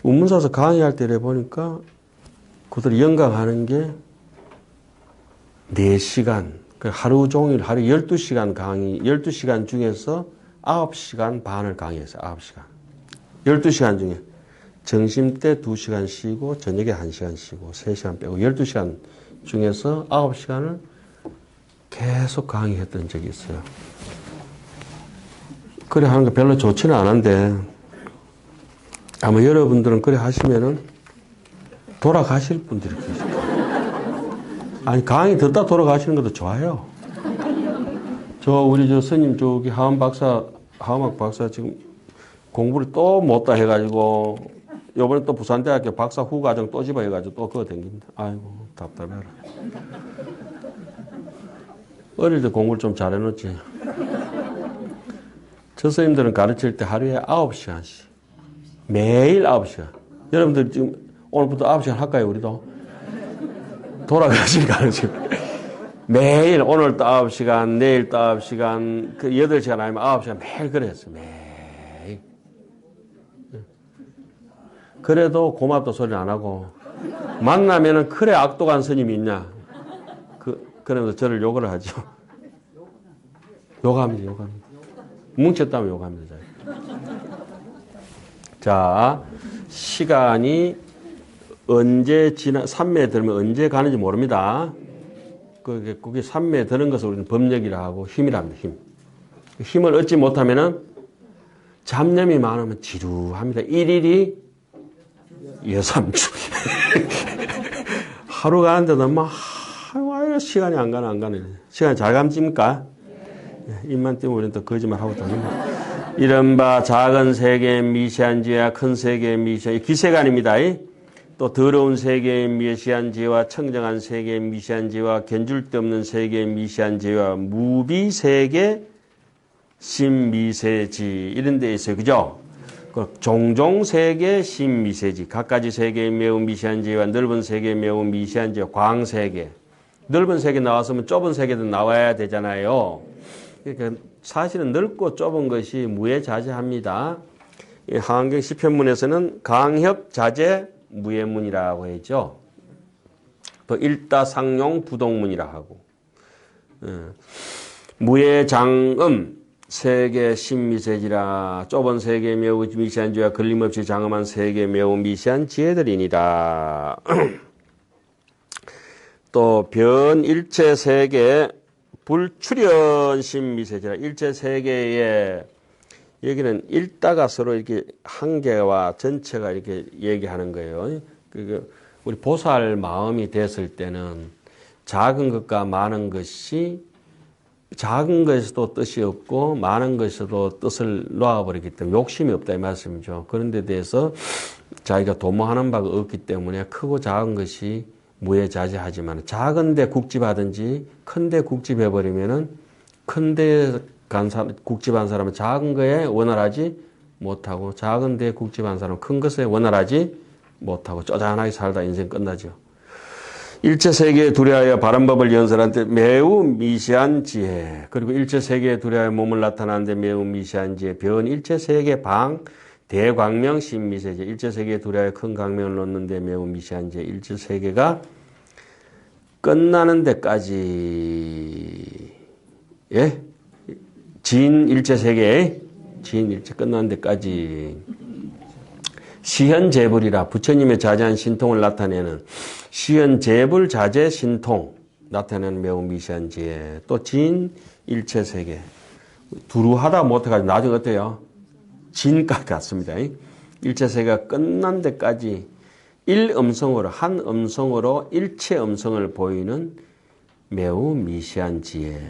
운문사에서 강의할 때 보니까 그들 영감하는 게 4시간. 하루 종일, 하루 12시간 강의, 12시간 중에서 9시간 반을 강의했어요. 9시간. 12시간 중에. 점심 때 2시간 쉬고, 저녁에 1시간 쉬고, 3시간 빼고, 12시간 중에서 9시간을 계속 강의했던 적이 있어요. 그래 하는 거 별로 좋지는 않은데 아마 여러분들은 그래 하시면은 돌아가실 분들이 계실 거예요. 아니 강의 듣다 돌아가시는 것도 좋아요. 우리 스님 저기 하음학 박사 지금 공부를 또 못다 해가지고 요번에 또 부산대학교 박사 후과정 또 집어해가지고 또 그거 댕깁니다. 아이고 답답해라. 어릴 때 공부를 좀 잘해놓지. 저 스님들은 가르칠 때 하루에 9시간씩. 매일 9시간. 여러분들 지금 오늘부터 9시간 할까요, 우리도? 돌아가시니까 지금. 매일 오늘도 9시간, 내일도 9시간, 8시간 아니면 9시간 매일 그랬어요. 매일. 그래도 고맙다 소리 안 하고. 만나면은 그래 악독한 스님이 있냐. 그러면서 저를 욕을 하죠. 욕합니다. 뭉쳤다면 욕합니다. 자, 시간이 언제 산매에 들면 언제 가는지 모릅니다. 그게 산매에 드는 것을 우리는 법력이라 하고 힘이랍니다. 힘을 얻지 못하면은 잡념이 많으면 지루합니다. 일일이 여삼주. 하루 가는데도 막 시간이 안 가네. 시간이 잘 감집니까? 입만 띄우면 우리는 또 거짓말하고 다닙니다. 이른바 작은 세계의 미시한 지와 큰 세계의 미시한 기세간입니다. 또 더러운 세계의 미시한 지와 청정한 세계의 미시한 지와 견줄 데 없는 세계의 미시한 지와 무비세계 신미세지 이런 데 있어요. 그죠? 종종 세계 신미세지 각가지 세계의 매우 미시한 지와 넓은 세계의 매우 미시한 지와 광세계 넓은 세계 나왔으면 좁은 세계도 나와야 되잖아요. 그러니까 사실은 넓고 좁은 것이 무예자재합니다. 한경 시편문에서는 강협자재 무예문이라고 했죠. 또 일다상용 부동문이라 하고 무예장음 세계 신미세지라 좁은 세계 매우 미시한 지와 걸림없이 장엄한 세계 매우 미시한 지혜들이니라. 또 변 일체 세계 불출현 신미세지라 일체 세계에 여기는 일다가 서로 이렇게 한 개와 전체가 이렇게 얘기하는 거예요. 우리 보살 마음이 됐을 때는 작은 것과 많은 것이 작은 것에서도 뜻이 없고 많은 것에서도 뜻을 놓아버리기 때문에 욕심이 없다 이 말씀이죠. 그런 데 대해서 자기가 도모하는 바가 없기 때문에 크고 작은 것이 무예자재하지만 작은데 국집하든지 큰데 국집해버리면은 큰데 국집한 사람은 작은 거에 원활하지 못하고 작은데 국집한 사람은 큰 것에 원활하지 못하고 쪼잔하게 살다 인생 끝나죠. 일체 세계에 두려하여 바른 법을 연설하는데 매우 미시한 지혜 그리고 일체 세계에 두려하여 몸을 나타나는데 매우 미시한 지혜 변 일체 세계 방 대광명 신미세제 일체 세계에 두려하여 큰 광명을 놓는데 매우 미시한 지혜 일체 세계가 끝나는 데까지 진 일체 세계에 진 일체 끝나는 데까지 시현재불이라 부처님의 자제한 신통을 나타내는 시현재불 자제 신통 나타내는 매우 미시한 지혜 또 진 일체 세계 두루하다 못해가지고 나중에 어때요? 진까지 갔습니다. 일체 세계가 끝난 데까지 일음성으로 한 음성으로 일체 음성을 보이는 매우 미시한 지혜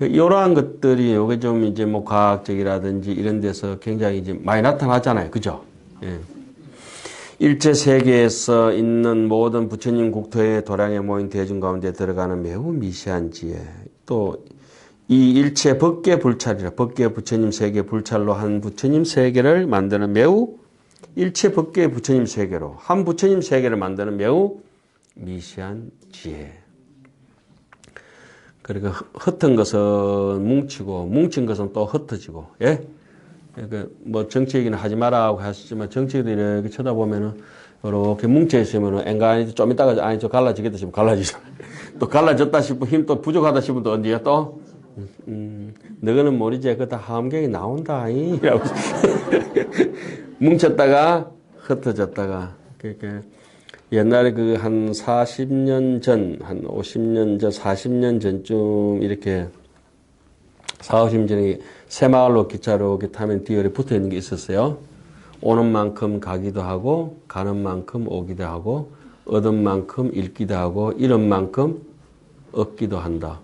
이러한 것들이 요게 좀 이제 뭐 과학적이라든지 이런 데서 굉장히 이제 많이 나타나잖아요. 그죠? 예. 일체 세계에서 있는 모든 부처님 국토에 도량에 모인 대중 가운데 들어가는 매우 미시한 지혜. 또 이 일체 법계 불찰이라 법계 부처님 세계 불찰로 한 부처님 세계를 만드는 매우 일체 법계 부처님 세계로 한 부처님 세계를 만드는 매우 미시한 지혜. 그러니까 흩은 것은 뭉치고 뭉친 것은 또 흩어지고 예? 그러니까 뭐 정치 얘기는 하지 마라고 하시지만 정치들이 이렇게 쳐다보면은 이렇게 뭉쳐 있으면은 앵간히 좀 이따가 아니 저 갈라지겠다 싶으면 갈라지잖아요. 또 갈라졌다 싶으면 힘 또 부족하다 싶으면 또 언제야 또 너희는 모르지 그거 다 함경이 나온다 이라고 뭉쳤다가 흩어졌다가 그러니까 옛날에 그 한 40년 전, 한 50년 전, 40년 전쯤 이렇게 4, 50년 전에 새마을로 기차로 이렇게 타면 뒤에 붙어 있는 게 있었어요. 오는 만큼 가기도 하고, 가는 만큼 오기도 하고, 얻은 만큼 잃기도 하고, 잃은 만큼 얻기도 한다.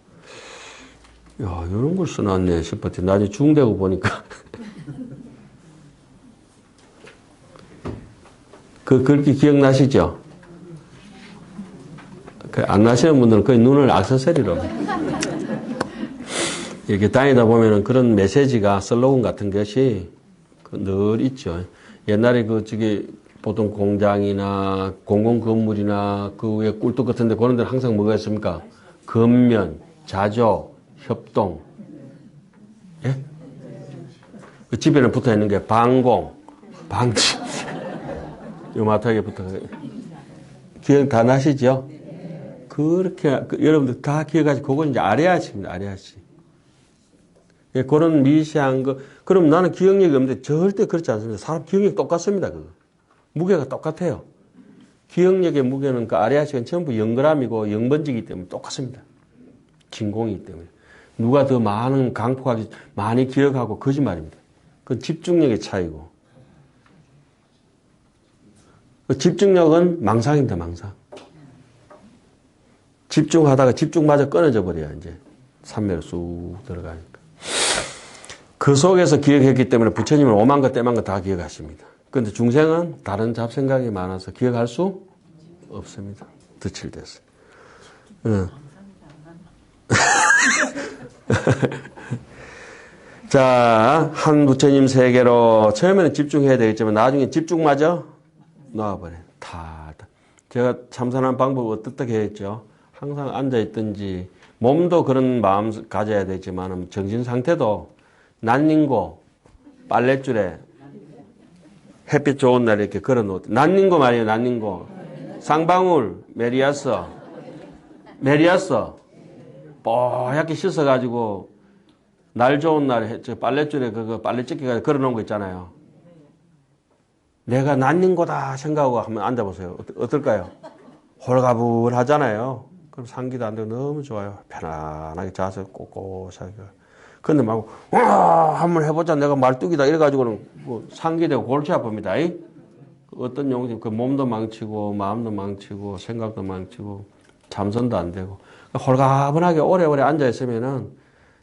야, 이런 걸 써놨네 싶었지. 나중에 중대고 보니까. 그 글귀 기억나시죠? 안 나시는 분들은 거의 눈을 악세사리로. 이렇게 다니다 보면은 그런 메시지가 슬로건 같은 것이 늘 있죠. 옛날에 보통 공장이나 공공건물이나 그 위에 꿀뚝 같은데 그런 데는 항상 뭐가 있습니까? 근면, 자조, 협동. 예? 그 집에는 붙어 있는 게 방공, 방지. 요마트하게 붙어. 기억 다 나시죠? 그렇게, 여러분들 다 기억하시, 그건 이제 아래아치입니다, 아래아치. 예, 그런 미시한 거. 그럼 나는 기억력이 없는데 절대 그렇지 않습니다. 사람 기억력이 똑같습니다, 그거. 무게가 똑같아요. 기억력의 무게는 그 아래아치는 전부 0g이고 0번지기 때문에 똑같습니다. 진공이기 때문에. 누가 더 많은 강폭하게 많이 기억하고 거짓말입니다. 그건 집중력의 차이고. 그 집중력은 망상입니다, 망상. 집중하다가 집중마저 끊어져 버려요, 이제. 산매로 쑥 들어가니까. 그 속에서 기억했기 때문에 부처님은 오만 것, 때만 것 다 기억하십니다. 그런데 중생은 다른 잡생각이 많아서 기억할 수 없습니다. 덧칠됐어요. 자, 한 부처님 세계로 처음에는 집중해야 되겠지만 나중에 집중마저 놔버려요. 다. 제가 참선하는 방법을 어떻게 했죠? 항상 앉아있든지 몸도 그런 마음 가져야 되지만 정신 상태도 난닝고 빨랫줄에 햇빛 좋은 날에 이렇게 걸어놓을 때 난닝고 말이에요. 난닝고 쌍방울 메리아스 뽀얗게 씻어가지고 날 좋은 날에 빨랫줄에 그거 빨래집게가 걸어놓은 거 있잖아요. 내가 난닝고다 생각하고 한번 앉아보세요. 어떨까요? 홀가분하잖아요. 그럼 상기도 안 되고 너무 좋아요. 편안하게 자서 꼿꼿하게. 근데 막, 한번 해보자. 내가 말뚝이다. 이래가지고는 뭐 상기되고 골치 아픕니다. 어떤 용지, 그 몸도 망치고, 마음도 망치고, 생각도 망치고, 잠선도 안 되고. 홀가분하게 오래오래 앉아있으면은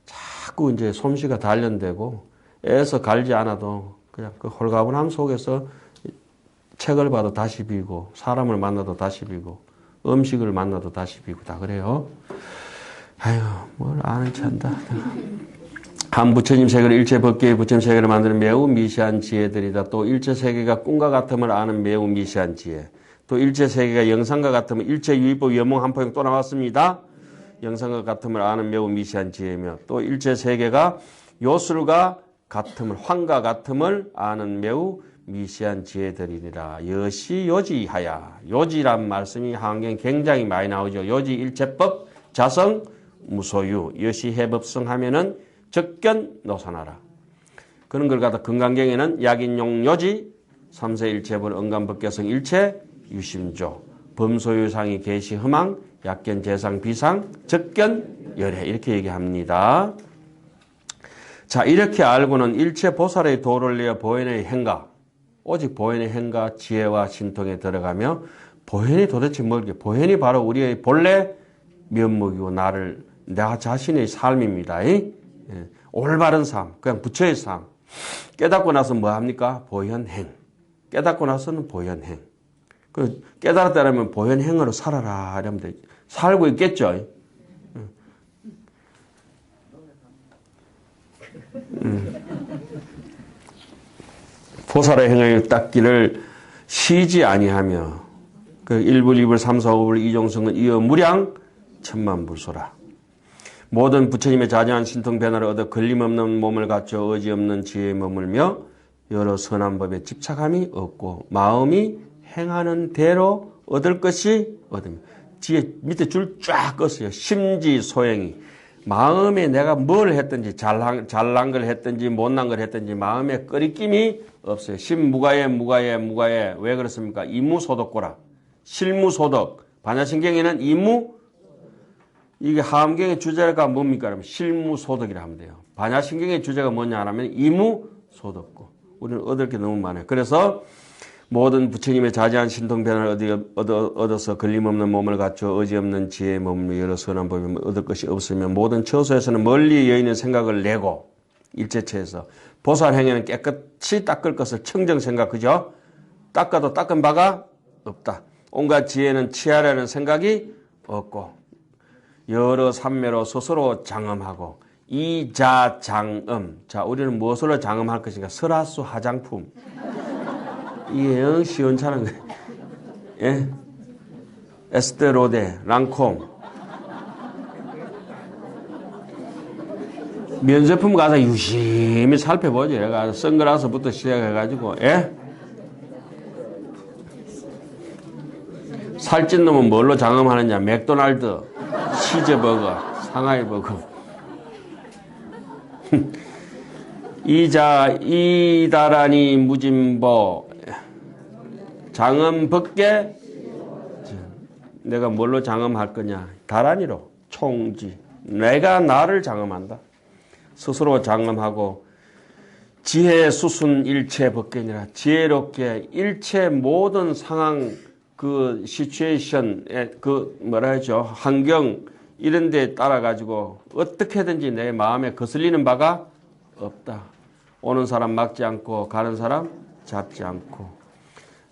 자꾸 이제 솜씨가 단련되고, 애서 갈지 않아도 그냥 그 홀가분함 속에서 책을 봐도 다시 비고, 사람을 만나도 다시 비고, 음식을 만나도 다시 비고, 다 그래요. 아유, 뭘 아는 찬다. 한 부처님 세계를 일체 법계의 부처님 세계를 만드는 매우 미시한 지혜들이다. 또 일체 세계가 꿈과 같음을 아는 매우 미시한 지혜. 또 일체 세계가 영상과 같음을 일체 유의법 연몽 한포용 또 나왔습니다. 영상과 같음을 아는 매우 미시한 지혜며 또 일체 세계가 요술과 같음을 환과 같음을 아는 매우 미시한 지혜들이니라. 여시 요지하야. 요지란 말씀이 한경 굉장히 많이 나오죠. 요지 일체법 자성 무소유. 여시 해법성 하면은 적견 노선하라. 그런 걸 갖다 금강경에는 약인용 요지 삼세 일체불 언감법계성 일체 유심조 범소유상이 계시 흠망 약견 재상 비상 적견 열해 이렇게 얘기합니다. 자, 이렇게 알고는 일체 보살의 도를 내어 보현의 행가 오직 보현의 행가 지혜와 신통에 들어가며 보현이 도대체 뭘까? 보현이 바로 우리의 본래 면목이고 나 자신의 삶입니다. 올바른 삶, 그냥 부처의 삶. 깨닫고 나서 뭐 합니까? 보현행. 깨닫고 나서는 보현행. 깨달았다면 보현행으로 살아라. 이러면 되죠. 살고 있겠죠. 보살의 행을 닦기를 쉬지 아니하며 그 1불, 2불, 3, 4, 5불 이종성은 이어 무량 천만불소라. 모든 부처님의 자녀한 신통 변화를 얻어 걸림없는 몸을 갖춰 의지 없는 지혜에 머물며 여러 선한 법에 집착함이 없고 마음이 행하는 대로 얻을 것이 얻으며 뒤에 밑에 줄 쫙 껐어요. 심지 소행이 마음에 내가 뭘 했든지 잘난 걸 했든지 못난 걸 했든지 마음에 끄리낌이 없어요. 심무가에 왜 그렇습니까? 이무소독고라. 실무소득. 반야신경에는 이무, 이게 하음경의 주제가 뭡니까? 그러면 실무소득이라 하면 돼요. 반야신경의 주제가 뭐냐 하면 이무소득고. 우리는 얻을 게 너무 많아요. 그래서 모든 부처님의 자제한 신통변을 얻어서 걸림없는 몸을 갖춰 의지없는 지혜의 몸을 여러 선한 법이면 얻을 것이 없으면 모든 처소에서는 멀리 여인의 생각을 내고 일체처에서 보살행위는 깨끗이 닦을 것을 청정생각, 그죠? 닦아도 닦은 바가 없다. 온갖 지혜는 취하려는 생각이 없고 여러 삼매로 스스로 장엄하고 이자장엄. 자, 우리는 무엇으로 장엄할 것인가? 설화수 화장품. 이게 영 시원찮은 거예요. 예? 에스테로데, 랑콤. 면제품 가서 유심히 살펴보죠. 얘가 선글라스부터 시작해가지고, 예? 살찐 놈은 뭘로 장엄하느냐? 맥도날드, 치즈버거, 상하이버거. 이다라니 무진보 장엄법계. 내가 뭘로 장엄할 거냐? 다라니로 총지. 내가 나를 장엄한다. 스스로 장엄하고 지혜 수순 일체 법견이라 지혜롭게 일체 모든 상황 그 시츄에이션의 그 뭐라 하죠? 환경 이런 데 따라 가지고 어떻게든지 내 마음에 거슬리는 바가 없다. 오는 사람 막지 않고 가는 사람 잡지 않고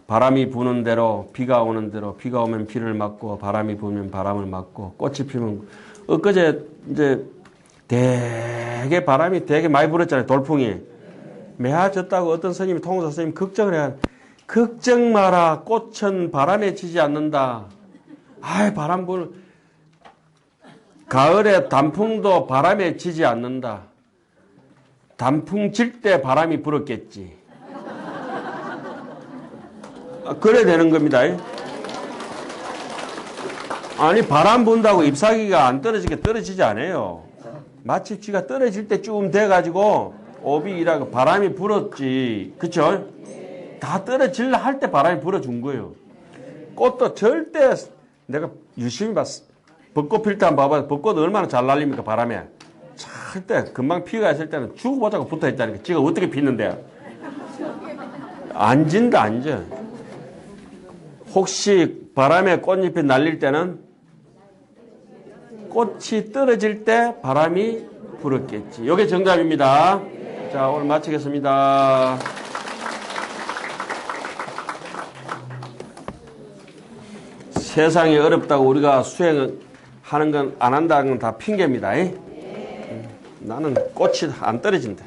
바람이 부는 대로 비가 오는 대로 비가 오면 비를 맞고 바람이 부면 바람을 맞고 꽃이 피면 엊그제 이제 되게 바람이 되게 많이 불었잖아요. 돌풍이. 매화졌다고 어떤 스님이 통사 스님 걱정을 해야 걱정 마라. 꽃은 바람에 지지 않는다. 아이 바람 불 가을에 단풍도 바람에 지지 않는다. 단풍 질 때 바람이 불었겠지. 그래 되는 겁니다. 아니 바람 분다고 잎사귀가 안 떨어지게 떨어지지 않아요. 마치 쥐가 떨어질 때쯤 돼가지고 오비 일하고 바람이 불었지. 그쵸? 다 떨어질라 할 때 바람이 불어준 거예요. 꽃도 절대 내가 유심히 봤어. 벚꽃 필 때 한번 봐봐. 벚꽃 얼마나 잘 날립니까 바람에. 절대 금방 피가 있을 때는 죽어보자고 붙어있다니까. 지가 어떻게 피는데. 안 진다 안 져. 혹시 바람에 꽃잎이 날릴 때는 꽃이 떨어질 때 바람이 불었겠지. 이게 정답입니다. 자, 오늘 마치겠습니다. 세상이 어렵다고 우리가 수행하는 건 안 한다는 건 다 핑계입니다. 나는 꽃이 안 떨어진다.